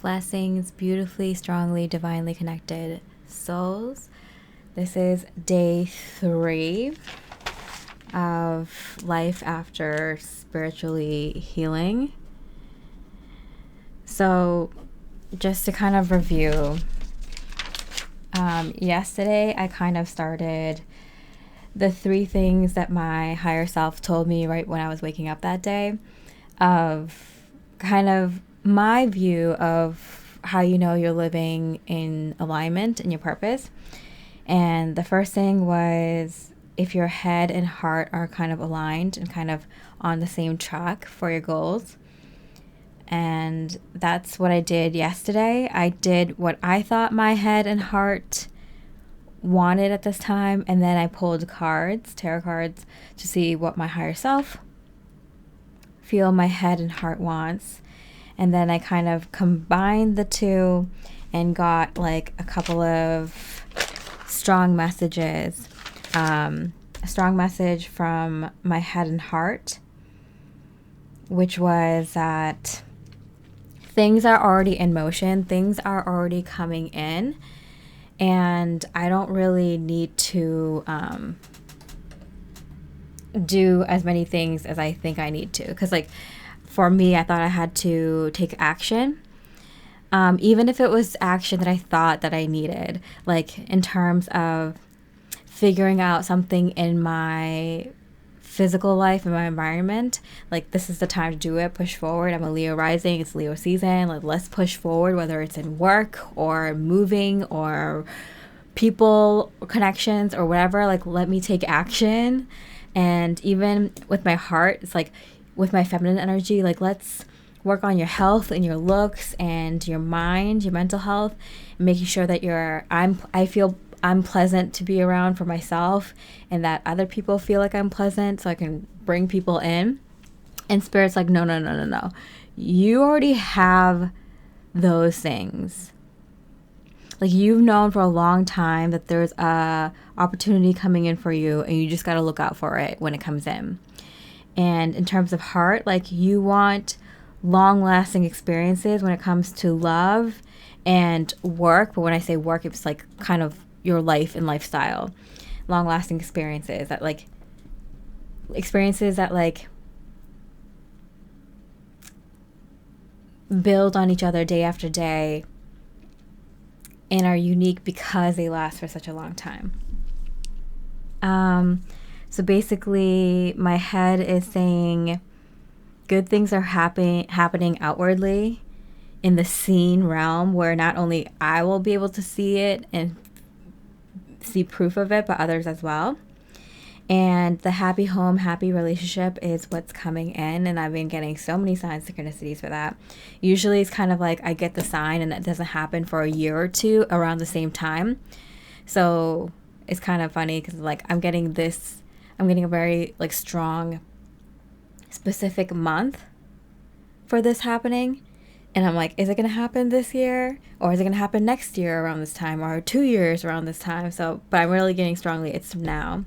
Blessings, beautifully, strongly, divinely connected souls. This is day 3 of life after spiritually healing. So, just to kind of review, yesterday I kind of started the 3 things that my higher self told me right when I was waking up that day, of kind of my view of how you know you're living in alignment in your purpose. And the first thing was if your head and heart are kind of aligned and kind of on the same track for your goals. And that's what I did yesterday. I did what I thought my head and heart wanted at this time, and then I pulled cards, tarot cards, to see what my higher self feel my head and heart wants. And then I kind of combined the two and got like a couple of strong messages. A strong message from my head and heart, which was that things are already in motion, things are already coming in, and I don't really need to do as many things as I think I need to. Because like for me, I thought I had to take action, even if it was action that I thought that I needed, like in terms of figuring out something in my physical life, in my environment. Like, this is the time to do it, push forward. I'm a Leo rising, it's Leo season, like let's push forward, whether it's in work or moving or people connections or whatever. Like, let me take action. And even with my heart, it's like with my feminine energy, like let's work on your health and your looks and your mind, your mental health, and making sure that I feel I'm pleasant to be around for myself, and that other people feel like I'm pleasant, so I can bring people in. And Spirit's like, no. You already have those things. Like, you've known for a long time that there's a opportunity coming in for you, and you just got to look out for it when it comes in. And in terms of heart, like, you want long-lasting experiences when it comes to love and work. But when I say work, it's like kind of your life and lifestyle. Long-lasting experiences that build on each other day after day and are unique because they last for such a long time. So basically, my head is saying good things are happening outwardly in the seen realm, where not only I will be able to see it and see proof of it, but others as well. And the happy home, happy relationship is what's coming in, and I've been getting so many signs, synchronicities for that. Usually it's kind of like I get the sign and it doesn't happen for a year or two around the same time. So it's kind of funny because like I'm getting a very like strong specific month for this happening. And I'm like, is it going to happen this year? Or is it going to happen next year around this time? Or 2 years around this time? So, but I'm really getting strongly, it's now.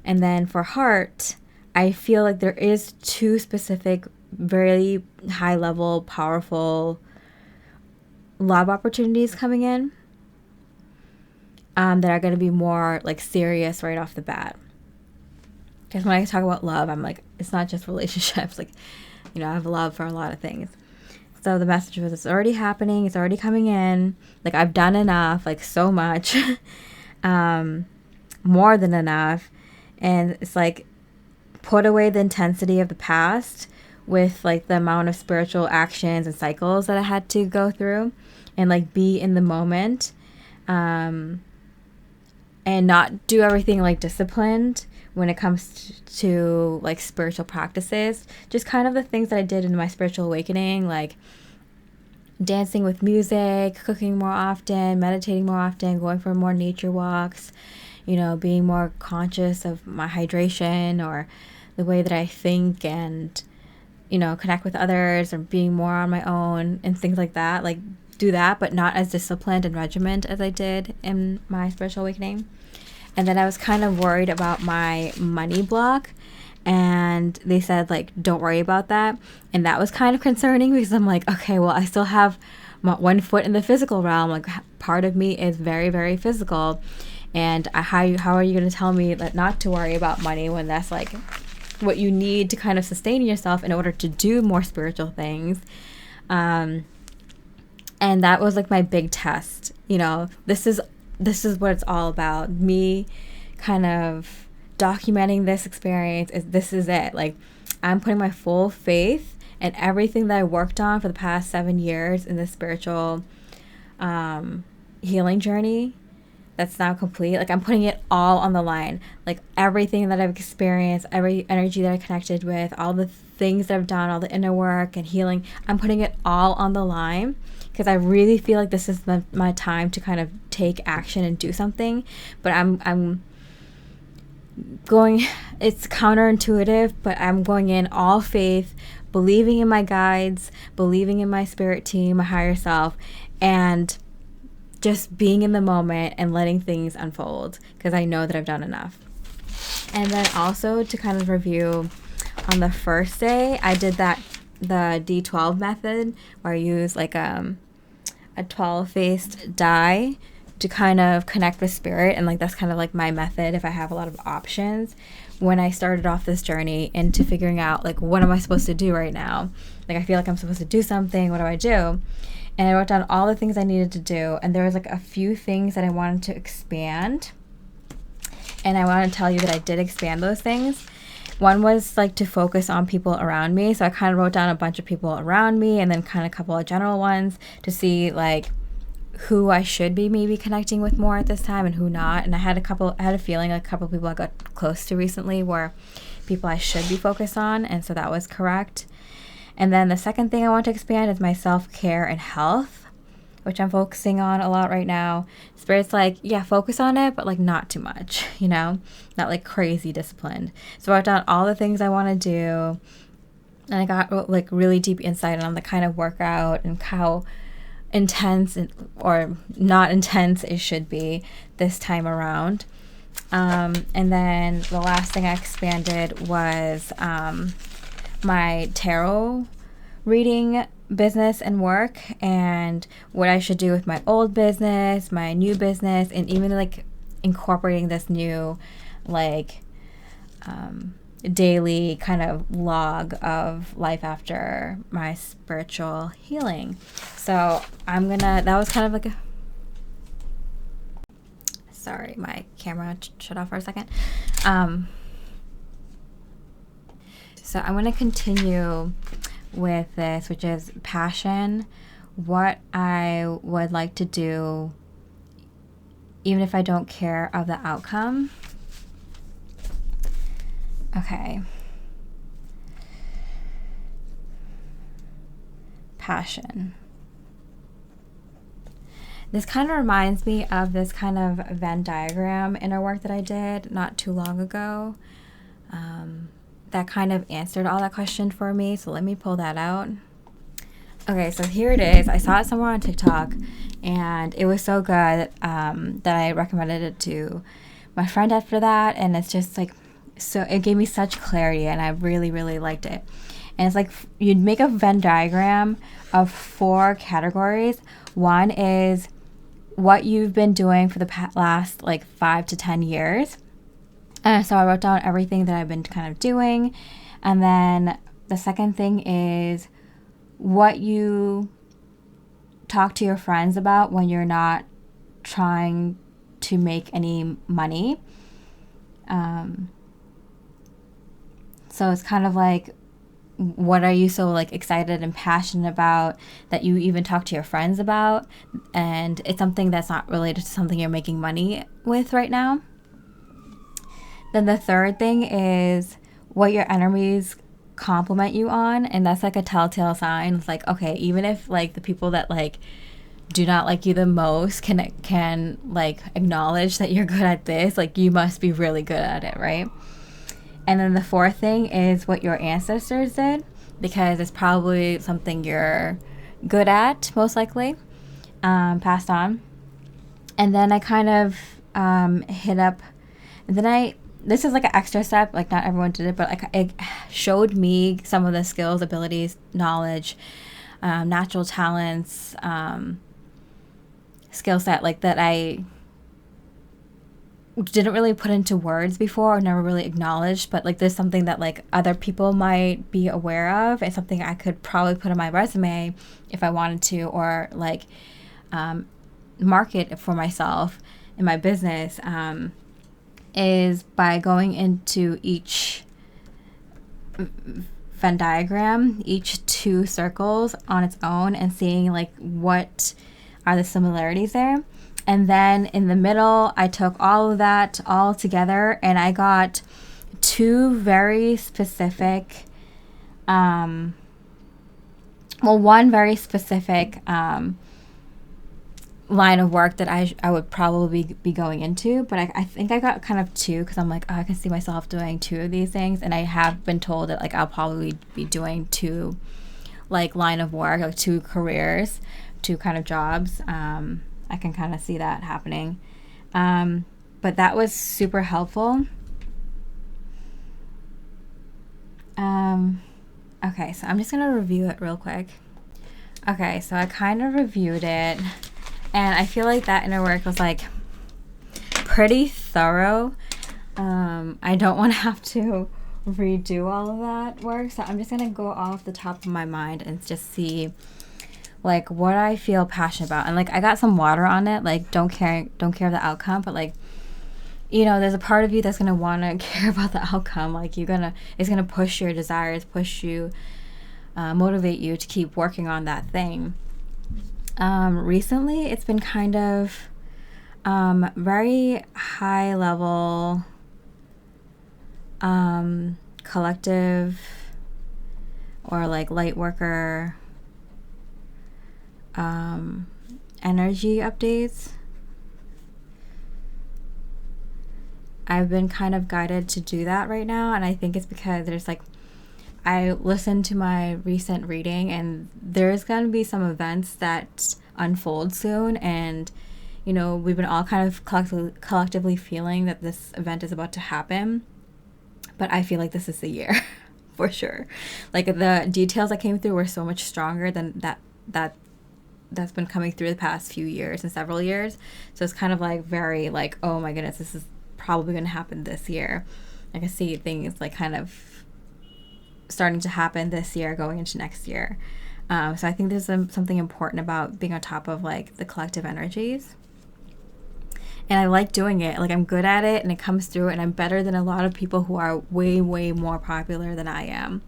And then for heart, I feel like there is 2 specific, very high level, powerful love opportunities coming in that are going to be more like serious right off the bat. Because when I talk about love, I'm like, it's not just relationships. Like, you know, I have love for a lot of things. So the message was, it's already happening. It's already coming in. Like, I've done enough, like so much, more than enough. And it's like, put away the intensity of the past with like the amount of spiritual actions and cycles that I had to go through, and like be in the moment, and not do everything like disciplined when it comes to like spiritual practices. Just kind of the things that I did in my spiritual awakening, like dancing with music, cooking more often, meditating more often, going for more nature walks, you know, being more conscious of my hydration or the way that I think and, you know, connect with others, or being more on my own and things like that. Like, do that, but not as disciplined and regiment as I did in my spiritual awakening. And then I was kind of worried about my money block, and they said, like, don't worry about that. And that was kind of concerning because I'm like, okay, well, I still have one foot in the physical realm. Like part of me is very, very physical. And how are you going to tell me that not to worry about money when that's like what you need to kind of sustain yourself in order to do more spiritual things? And that was like my big test. You know, this is what it's all about. Me kind of documenting this experience. This is it. Like, I'm putting my full faith in everything that I worked on for the past 7 years in this spiritual healing journey that's now complete. Like, I'm putting it all on the line. Like, everything that I've experienced, every energy that I connected with, all the things that I've done, all the inner work and healing, I'm putting it all on the line because I really feel like this is my time to kind of take action and do something. But I'm going, it's counterintuitive, but I'm going in all faith, believing in my guides, believing in my spirit team, my higher self, and just being in the moment and letting things unfold because I know that I've done enough. And then also to kind of review, on the first day, I did the D12 method where I use like a 12-faced die to kind of connect with spirit, and like that's kind of like my method if I have a lot of options when I started off this journey into figuring out like what am I supposed to do right now. Like I feel like I'm supposed to do something. What do I do? And I wrote down all the things I needed to do, and there was like a few things that I wanted to expand, and I want to tell you that I did expand those things. One was like to focus on people around me, so I kind of wrote down a bunch of people around me and then kind of a couple of general ones to see like who I should be maybe connecting with more at this time and who not. And I had a feeling like a couple of people I got close to recently were people I should be focused on, and so that was correct. And then the second thing I want to expand is my self-care and health, which I'm focusing on a lot right now. Spirit's like, yeah, focus on it, but like not too much, you know, not like crazy disciplined. So I wrote down all the things I want to do, and I got like really deep insight on the kind of workout and how intense or not intense it should be this time around. And then the last thing I expanded was my tarot reading business and work, and what I should do with my old business, my new business, and even like incorporating this new like daily kind of log of life after my spiritual healing. So that was kind of like sorry, my camera shut off for a second. So I'm going to continue with this, which is passion, what I would like to do even if I don't care of the outcome. Okay. Passion. This kind of reminds me of this kind of Venn diagram inner work that I did not too long ago. That kind of answered all that question for me. So let me pull that out. Okay, so here it is. I saw it somewhere on TikTok, and it was so good that I recommended it to my friend after that. And it's just like, so it gave me such clarity, and I really, really liked it. And it's like you'd make a Venn diagram of 4 categories. One is what you've been doing for the last like 5 to 10 years. So I wrote down everything that I've been kind of doing. And then the second thing is what you talk to your friends about when you're not trying to make any money. So it's kind of like, what are you so like excited and passionate about that you even talk to your friends about? And it's something that's not related to something you're making money with right now. Then the third thing is what your enemies compliment you on, and that's like a telltale sign. It's like, okay, even if like the people that like do not like you the most can like acknowledge that you're good at this, like you must be really good at it, right? And then the fourth thing is what your ancestors did, because it's probably something you're good at, most likely, passed on. And then I kind of hit up, and then this is like an extra step, like not everyone did it, but like it showed me some of the skills, abilities, knowledge natural talents, skill set, like that I didn't really put into words before or never really acknowledged, but like there's something that like other people might be aware of and something I could probably put on my resume if I wanted to, or like market for myself in my business, is by going into each Venn diagram, each two circles on its own, and seeing like what are the similarities there. And then in the middle, I took all of that all together and I got two very specific, one very specific line of work that I would probably be going into. But I think I got kind of two because I'm like, oh, I can see myself doing two of these things. And I have been told that like I'll probably be doing two like line of work, like two careers, two kind of jobs. I can kind of see that happening. But that was super helpful. Okay, so I'm just going to review it real quick. Okay, so I kind of reviewed it, and I feel like that inner work was like pretty thorough. I don't want to have to redo all of that work, so I'm just going to go off the top of my mind and just see like what I feel passionate about. And like I got some water on it, like don't care the outcome, but like, you know, there's a part of you that's gonna want to care about the outcome. Like it's gonna push your desires, push you, motivate you to keep working on that thing. Recently it's been kind of very high level, collective or like light worker energy updates. I've been kind of guided to do that right now, and I think it's because there's like I listened to my recent reading and there's going to be some events that unfold soon, and you know, we've been all kind of collectively feeling that this event is about to happen, but I feel like this is the year for sure. Like the details that came through were so much stronger than that's been coming through the past few years and several years. So it's kind of like very like, oh my goodness, this is probably going to happen this year. I can see things like kind of starting to happen this year going into next year. So I think there's something important about being on top of like the collective energies. And I like doing it. Like I'm good at it and it comes through, and I'm better than a lot of people who are way, way more popular than I am.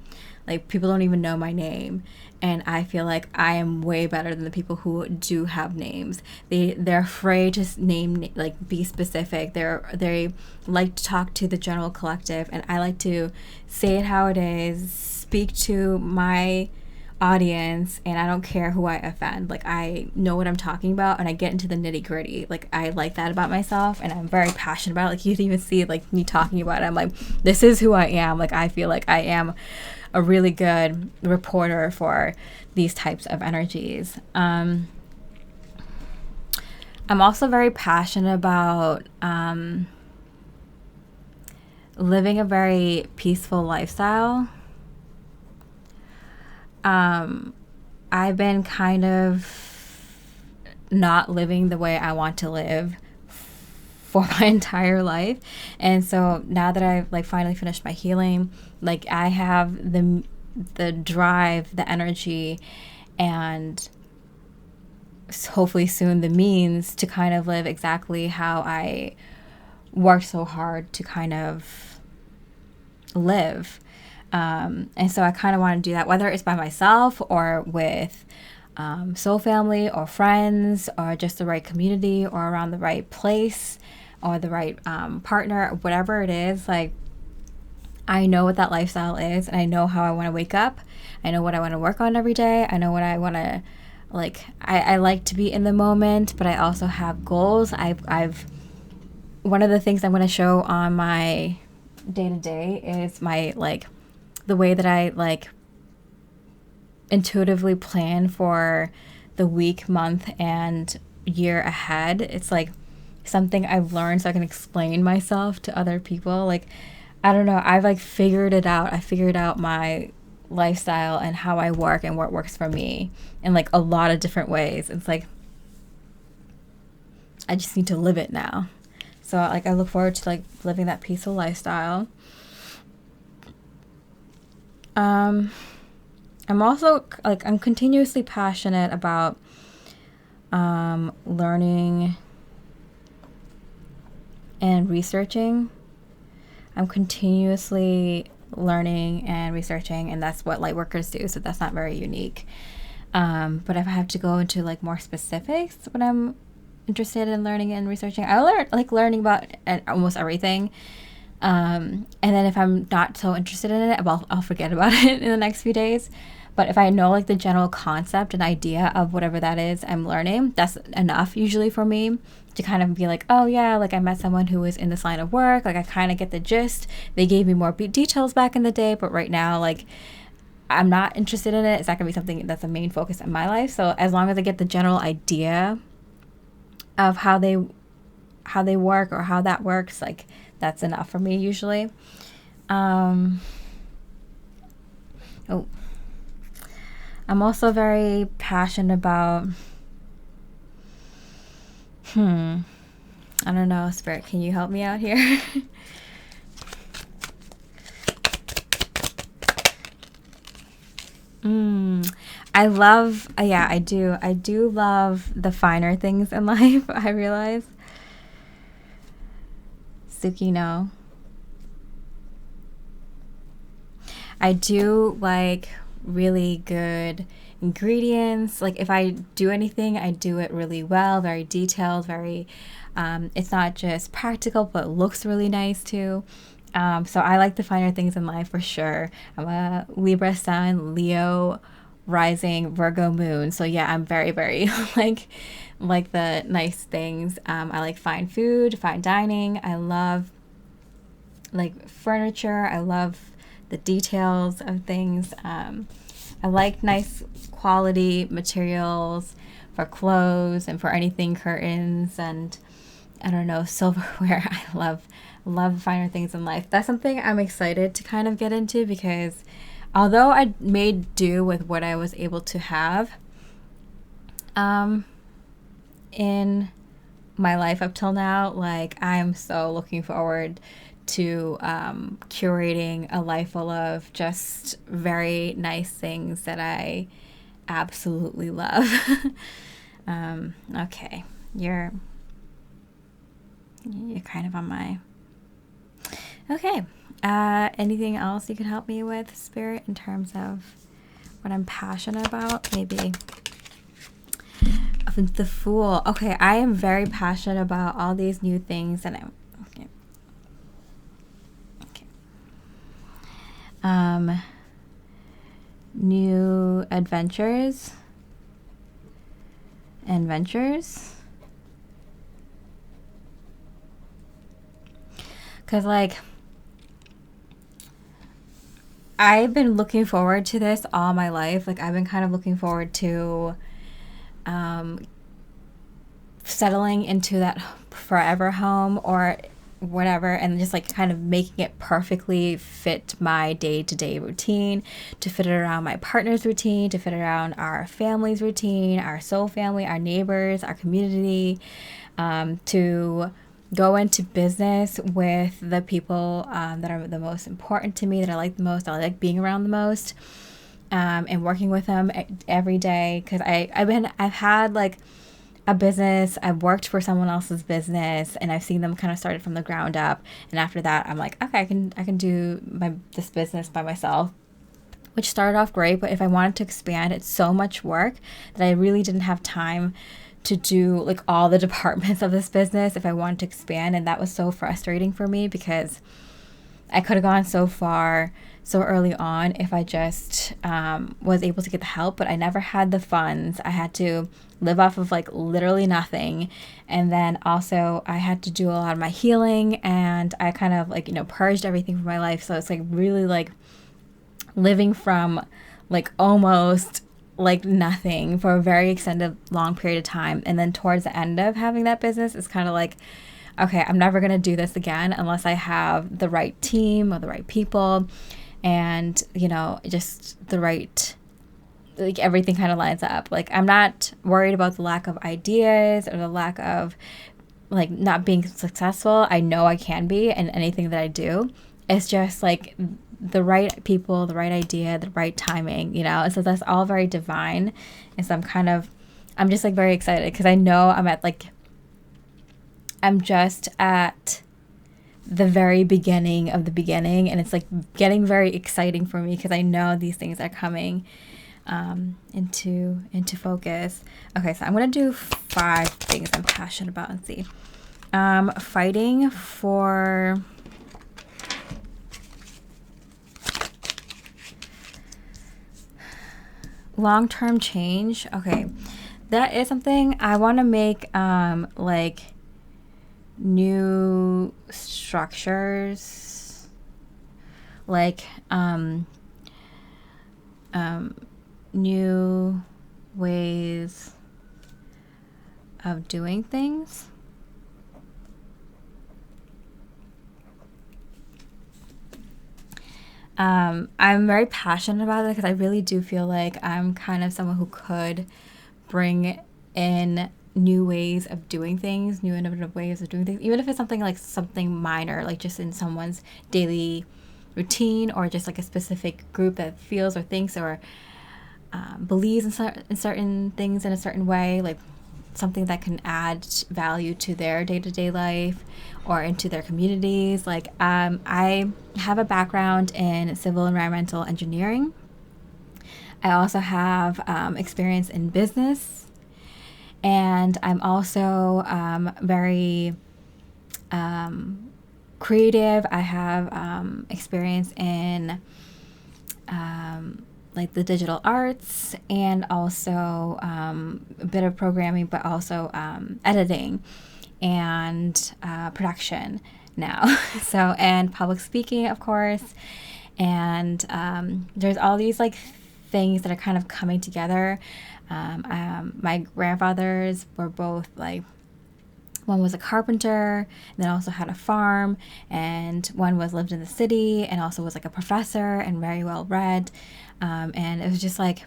Like people don't even know my name, and I feel like I am way better than the people who do have names. They're afraid to name, like be specific. They like to talk to the general collective, and I like to say it how it is, speak to my audience, and I don't care who I offend. Like I know what I'm talking about, and I get into the nitty gritty. Like I like that about myself, and I'm very passionate about it. Like you can even see like me talking about it. I'm like, this is who I am. Like I feel like I am a really good reporter for these types of energies. I'm also very passionate about living a very peaceful lifestyle. I've been kind of not living the way I want to live for my entire life, and so now that I've like finally finished my healing, like I have the drive, the energy, and hopefully soon the means to kind of live exactly how I worked so hard to kind of live. And so I kind of want to do that, whether it's by myself or with soul family or friends or just the right community or around the right place or the right partner, whatever it is. Like I know what that lifestyle is, and I know how I want to wake up. I know what I want to work on every day. I know what I want to like. I like to be in the moment, but I also have goals. I've one of the things I'm going to show on my day-to-day is my like the way that I like intuitively plan for the week, month, and year ahead. It's like something I've learned so I can explain myself to other people. Like I don't know, I've like figured it out. I figured out my lifestyle and how I work and what works for me in like a lot of different ways. It's like I just need to live it now. So like I look forward to like living that peaceful lifestyle. I'm also like I'm continuously passionate about learning and researching. I'm continuously learning and researching, and that's what light workers do, so that's not very unique. But if I have to go into like more specifics, what I'm interested in learning and researching, I learning about almost everything. And then if I'm not so interested in it, I'll forget about it in the next few days. But if I know like the general concept and idea of whatever that is I'm learning, that's enough usually for me to kind of be like, oh yeah, like I met someone who was in this line of work. Like I kind of get the gist. They gave me more details back in the day, but right now, like I'm not interested in it. It's not going to be something that's a main focus in my life. So as long as I get the general idea of how they work or how that works, like that's enough for me usually. I'm also very passionate about I don't know, Spirit, can you help me out here? I love, I do love the finer things in life, I realize. Suki, no. I do like really good ingredients. Like if I do anything, I do it really well, very detailed, very, it's not just practical, but looks really nice too. So I like the finer things in life for sure. I'm a Libra sun, Leo rising, Virgo moon. So yeah, I'm very, very like the nice things. I like fine food, fine dining. I love like furniture. I love the details of things. I like nice quality materials for clothes and for anything, curtains and I don't know, silverware. I love finer things in life. That's something I'm excited to kind of get into because although I made do with what I was able to have in my life up till now, like I'm so looking forward to curating a life full of just very nice things that I absolutely love. Okay, you're kind of on my... Okay, anything else you could help me with, Spirit, in terms of what I'm passionate about? Maybe the Fool. Okay, I am very passionate about all these new things and new adventures and ventures, because like I've been looking forward to this all my life. Like I've been kind of looking forward to settling into that forever home or whatever, and just like kind of making it perfectly fit my day-to-day routine, to fit it around my partner's routine, to fit it around our family's routine, our soul family, our neighbors, our community, to go into business with the people that are the most important to me, that I like the most, I like being around the most, and working with them every day, because I've had like a business. I've worked for someone else's business and I've seen them kind of started from the ground up, and after that I'm like, okay, I can do this business by myself, which started off great, but if I wanted to expand, it's so much work that I really didn't have time to do like all the departments of this business if I wanted to expand, and that was so frustrating for me because I could have gone so far so early on if I just was able to get the help, but I never had the funds. I had to live off of like literally nothing, and then also I had to do a lot of my healing, and I kind of like, purged everything from my life. So it's like really like living from like almost like nothing for a very extended long period of time, and then towards the end of having that business, it's kind of like, okay, I'm never going to do this again unless I have the right team or the right people. and, you know, just the right, like everything kind of lines up. Like I'm not worried about the lack of ideas or the lack of like not being successful. I know I can be in anything that I do. It's just like the right people, the right idea, the right timing, you know? And so that's all very divine. And so I'm just like very excited because I know I'm just at the very beginning of the beginning, and it's like getting very exciting for me because I know these things are coming into focus. Okay, so I'm gonna do 5 things I'm passionate about and see. Fighting for long-term change. Okay, that is something I want to make like new structures, like new ways of doing things. I'm very passionate about it because I really do feel like I'm kind of someone who could bring in new ways of doing things, new innovative ways of doing things, even if it's something like something minor, like just in someone's daily routine, or just like a specific group that feels or thinks or believes in certain things in a certain way, like something that can add value to their day-to-day life or into their communities. Like I have a background in civil environmental engineering. I also have experience in business, and I'm also very creative. I have experience in like the digital arts, and also a bit of programming, but also editing and production now. So, and public speaking, of course. And there's all these like things that are kind of coming together. My grandfathers were both like, one was a carpenter, and then also had a farm, and one lived in the city and also was like a professor and very well read. And it was just like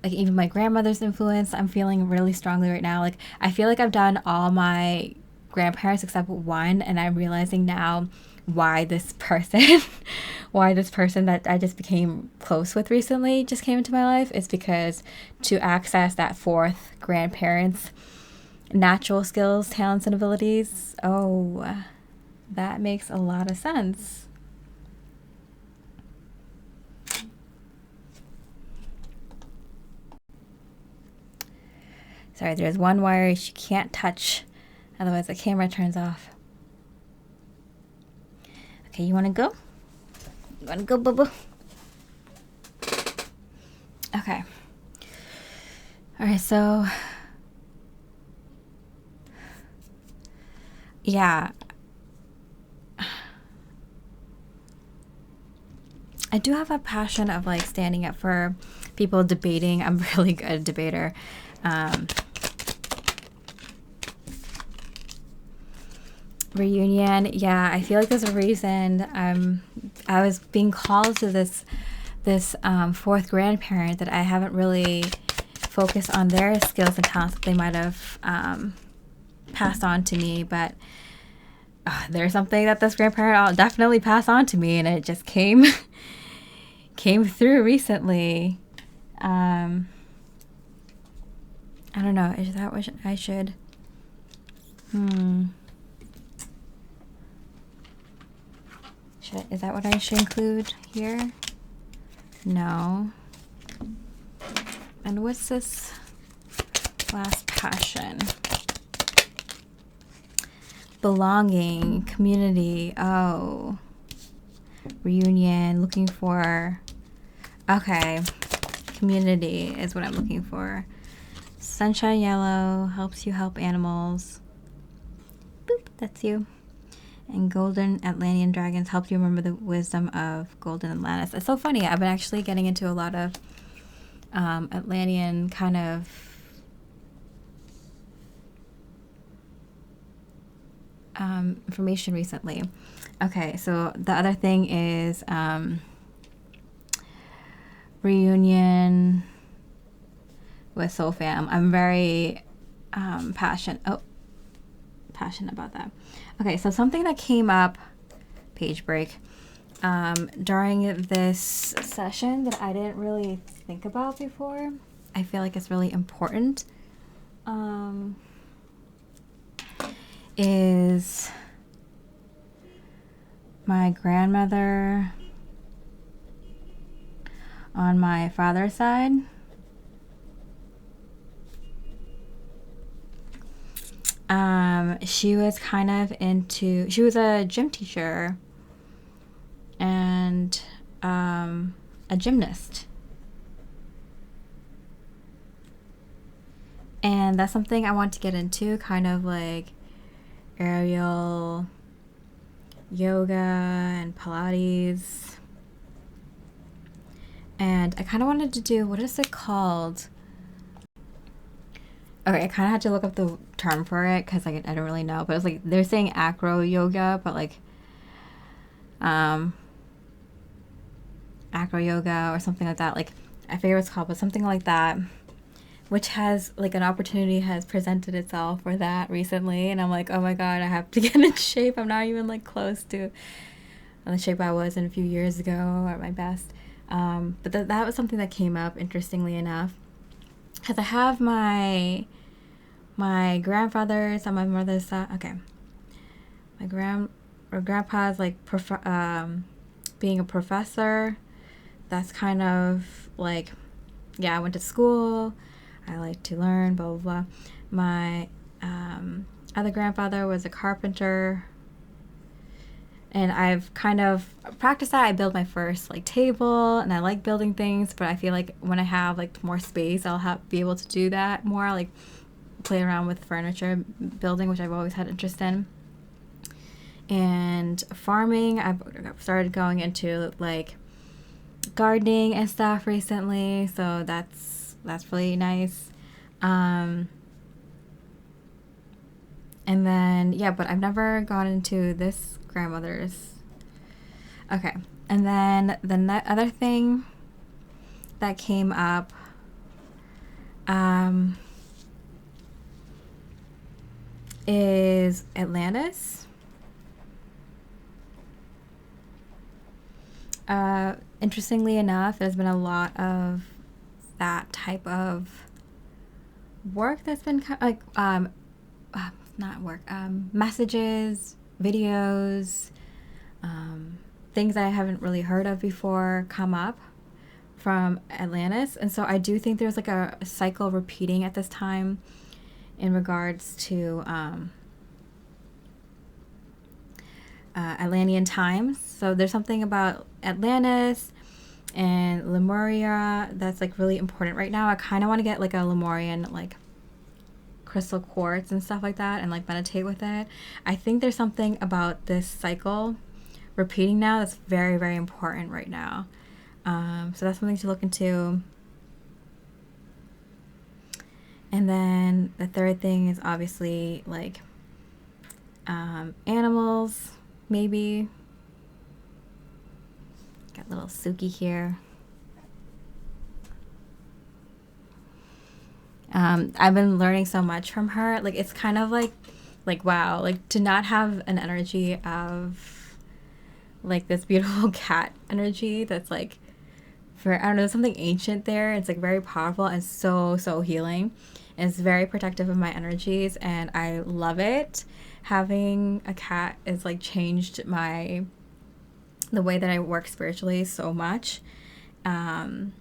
even my grandmother's influence, I'm feeling really strongly right now. Like I feel like I've done all my grandparents except one, and I'm realizing now why this person that I just became close with recently just came into my life is because to access that 4th grandparent's natural skills, talents, and abilities. Oh, that makes a lot of sense. Sorry, there's one wire you can't touch, otherwise the camera turns off. Okay, you want to go? You want to go, boo-boo? Okay. All right, so yeah, I do have a passion of like standing up for people, debating. I'm really good at debater. Reunion, yeah, I feel like there's a reason I was being called to this 4th grandparent that I haven't really focused on their skills and talents that they might have passed on to me, but there's something that this grandparent I'll definitely pass on to me, and it just came through recently. I don't know, is that what I should is that what I should include here? No. And what's this last passion? Belonging, community. Oh, reunion, looking for. Okay, community is what I'm looking for. Sunshine yellow helps you help animals. Boop, that's you. And golden Atlantean dragons help you remember the wisdom of golden Atlantis. It's so funny. I've been actually getting into a lot of Atlantean kind of information recently. Okay, so the other thing is reunion with Soul Fam. I'm very passionate about that. Okay, so something that came up, page break, during this session that I didn't really think about before. I feel like it's really important. Is my grandmother on my father's side. She was she was a gym teacher and a gymnast. And that's something I want to get into, kind of like aerial yoga and Pilates. And I kind of wanted to do, what is it called? Okay, I kind of had to look up the term for it because I don't really know. But it's like, they're saying acro yoga, but like acro yoga or something like that. Like, I forget what it's called, but something like that. Which has, like, an opportunity has presented itself for that recently. And I'm like, oh my God, I have to get in shape. I'm not even, like, close to the shape I was in a few years ago at my best. But that was something that came up, interestingly enough. Because I have my grandfather's on my mother's side. Okay. My grandpa's, like, being a professor. That's kind of, like, yeah, I went to school. I like to learn, blah, blah, blah. My other grandfather was a carpenter. And I've kind of practiced that. I built my first, like, table, and I like building things, but I feel like when I have, like, more space, I'll be able to do that more, like, play around with furniture building, which I've always had interest in. And farming, I've started going into, like, gardening and stuff recently, so that's really nice. And then, yeah, but I've never gone into this grandmother's. Okay, and then the other thing that came up is Atlantis. Interestingly enough, there's been a lot of that type of work that's been like not work, messages, videos, things I haven't really heard of before come up from Atlantis. And so I do think there's like a cycle repeating at this time in regards to Atlantean times. So there's something about Atlantis and Lemuria that's like really important right now. I kind of want to get like a Lemurian like crystal quartz and stuff like that and like meditate with it. I think there's something about this cycle repeating now that's very, very important right now. So that's something to look into. And then the third thing is obviously like animals, maybe. Got little Suki here. I've been learning so much from her. Like, it's kind of like wow, like to not have an energy of like this beautiful cat energy that's like, for, I don't know, something ancient there. It's like very powerful and so healing. And it's very protective of my energies, and I love it. Having a cat has like changed the way that I work spiritually so much. And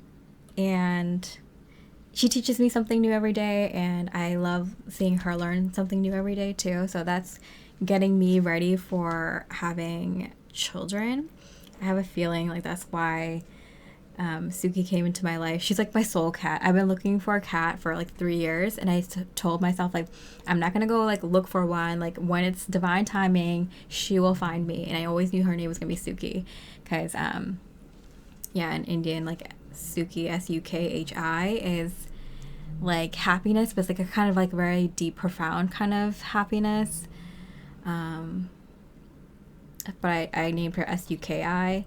she teaches me something new every day, and I love seeing her learn something new every day too. So that's getting me ready for having children. I have a feeling like that's why Suki came into my life. She's like my soul cat. I've been looking for a cat for like 3 years, and I told myself like I'm not gonna go like look for one. Like when it's divine timing, she will find me. And I always knew her name was gonna be Suki, because yeah, in Indian, like Sukhi, Sukhi is like happiness, but it's like a kind of like very deep, profound kind of happiness. but I named her Suki,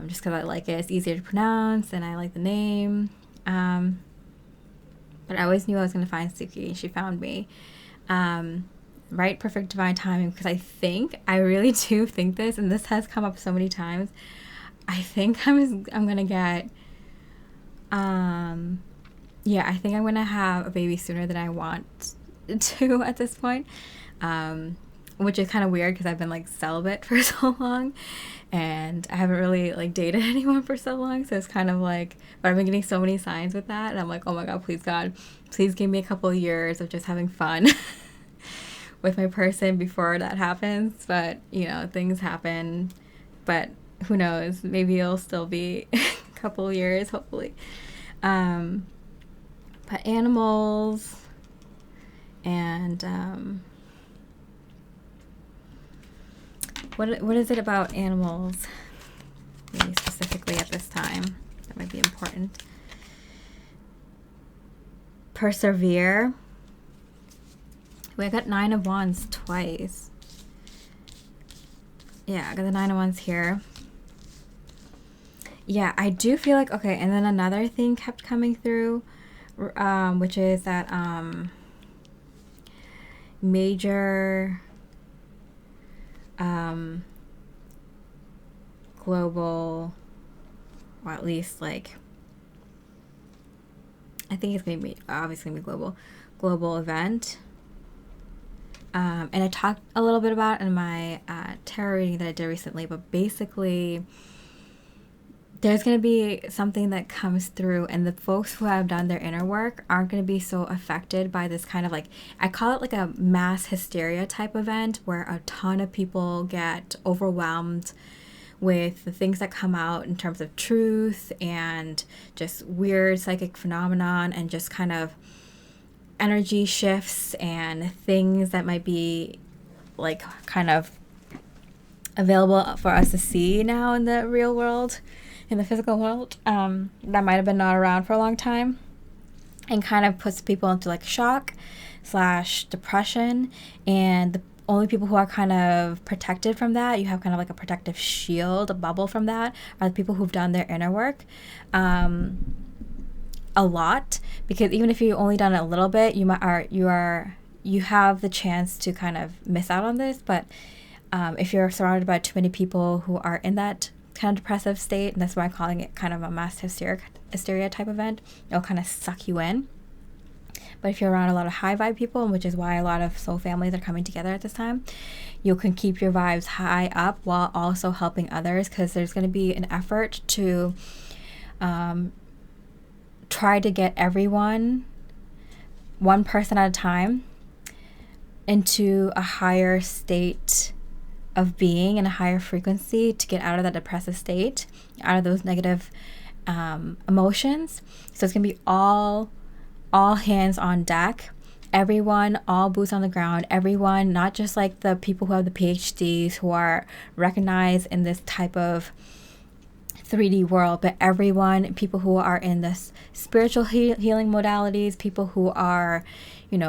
just because I like it. It's easier to pronounce, and I like the name. But I always knew I was going to find Suki, and she found me. Right, perfect divine timing, because I really do think this, and this has come up so many times. I think I'm going to get, I think I'm going to have a baby sooner than I want to at this point. Which is kind of weird because I've been like celibate for so long, and I haven't really like dated anyone for so long. So it's kind of like, but I've been getting so many signs with that, and I'm like, oh my God, please God, please give me a couple of years of just having fun with my person before that happens. But things happen, but who knows? Maybe it'll still be a couple of years, hopefully. But animals and What is it about animals, maybe specifically at this time, that might be important? Persevere. Wait, I got 9 of Wands twice. Yeah, I got the 9 of Wands here. Yeah, I do feel like, okay, and then another thing kept coming through, which is that major global, or at least like, I think it's going to be, obviously going to be global event. And I talked a little bit about it in my tarot reading that I did recently, but basically there's going to be something that comes through, and the folks who have done their inner work aren't going to be so affected by this kind of like, I call it like a mass hysteria type event where a ton of people get overwhelmed with the things that come out in terms of truth and just weird psychic phenomenon and just kind of energy shifts and things that might be like kind of available for us to see now in the real world, in the physical world, that might have been not around for a long time, and kind of puts people into like shock / depression. And the only people who are kind of protected from that, you have kind of like a protective shield, a bubble from that, are the people who've done their inner work a lot, because even if you've only done it a little bit, you have the chance to kind of miss out on this. But if you're surrounded by too many people who are in that kind of depressive state, and that's why I'm calling it kind of a mass hysteria type event, it'll kind of suck you in. But if you're around a lot of high vibe people, which is why a lot of soul families are coming together at this time, you can keep your vibes high up while also helping others, because there's going to be an effort to try to get everyone, one person at a time, into a higher state of being and a higher frequency to get out of that depressive state, out of those negative emotions. So it's going to be all hands on deck. Everyone, all boots on the ground, everyone, not just like the people who have the PhDs who are recognized in this type of 3D world, but everyone, people who are in this spiritual healing modalities, people who are,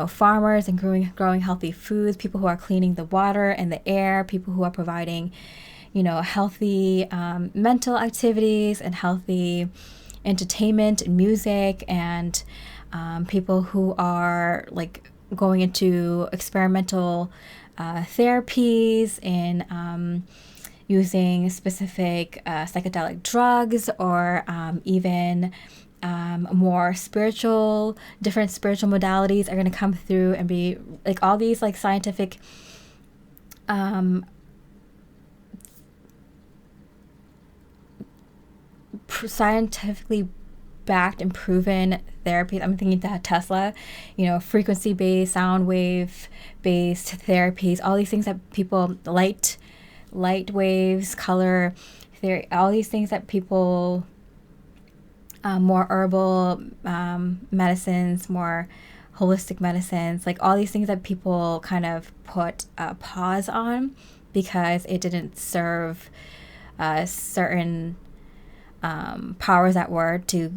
farmers and growing healthy foods, people who are cleaning the water and the air, people who are providing, healthy mental activities and healthy entertainment and music, and people who are like going into experimental therapies and using specific psychedelic drugs, or even more different spiritual modalities are going to come through and be like all these like scientifically backed and proven therapies. I'm thinking that Tesla, frequency-based, sound wave-based therapies, all these things that people, light waves, color theory, all these things that people, more herbal medicines, more holistic medicines, like all these things that people kind of put a pause on because it didn't serve certain powers that were to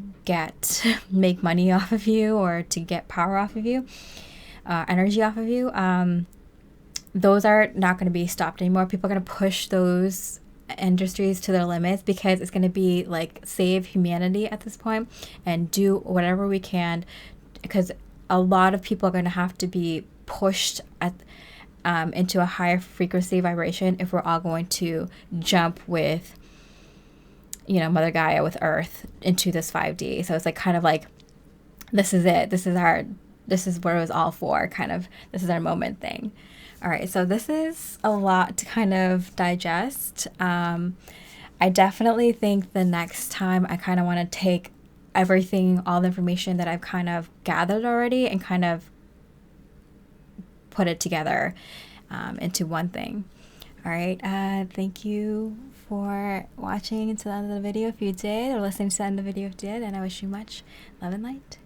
make money off of you, or to get power off of you, energy off of you. those are not going to be stopped anymore. People are going to push those industries to their limits because it's going to be like save humanity at this point and do whatever we can, because a lot of people are going to have to be pushed at into a higher frequency vibration if we're all going to jump with, you know, Mother Gaia, with Earth, into this 5D. So it's like kind of like, this is it. This is what it was all for, kind of. This is our moment thing. All right, so this is a lot to kind of digest. I definitely think the next time I kind of want to take everything, all the information that I've kind of gathered already, and kind of put it together into one thing. All right, thank you for watching until the end of the video if you did, or listening to the end of the video if you did, and I wish you much love and light.